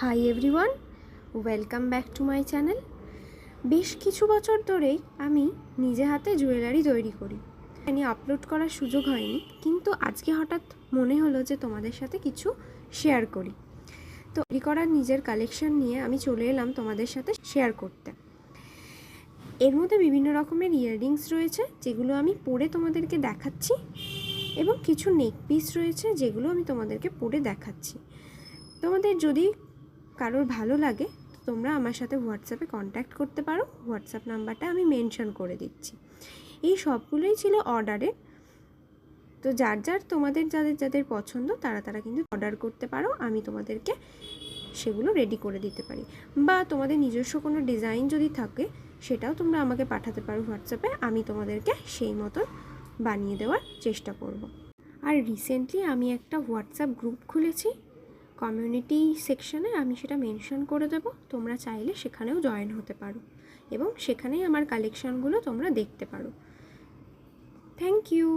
Hi everyone, welcome back to my channel. বেশ কিছু বছর ধরেই আমি নিজে হাতে জুয়েলারি তৈরি করি। আপলোড করার সুযোগ হয়নি, কিন্তু আজকে হঠাৎ মনে হলো যে তোমাদের সাথে কিছু শেয়ার করি। তো তৈরি করার নিজের কালেকশন নিয়ে আমি চলে এলাম তোমাদের সাথে শেয়ার করতে। এর মধ্যে বিভিন্ন রকমের ইয়াররিংস রয়েছে যেগুলো আমি পরে তোমাদেরকে দেখাচ্ছি, এবং কিছু নেক পিস রয়েছে যেগুলো আমি তোমাদেরকে পরে দেখাচ্ছি। তোমাদের যদি কারোর ভালো লাগে তো তোমরা আমার সাথে হোয়াটসঅ্যাপে কন্ট্যাক্ট করতে পারো। হোয়াটসঅ্যাপ নাম্বারটা আমি মেনশন করে দিচ্ছি। এই সবগুলোই ছিল অর্ডারের। তো তোমাদের যাদের পছন্দ তারা কিন্তু অর্ডার করতে পারো, আমি তোমাদেরকে সেগুলো রেডি করে দিতে পারি। বা তোমাদের নিজস্ব কোনো ডিজাইন যদি থাকে সেটাও তোমরা আমাকে পাঠাতে পারো হোয়াটসঅ্যাপে, আমি তোমাদেরকে সেই মতন বানিয়ে দেওয়ার চেষ্টা করব। আর রিসেন্টলি আমি একটা হোয়াটসঅ্যাপ গ্রুপ খুলেছি, কমিউনিটি সেকশনে আমি সেটা মেনশন করে দেব। তোমরা চাইলে সেখানেও জয়েন হতে পারো এবং সেখানেই আমার কালেকশনগুলো তোমরা দেখতে পারো। Thank you.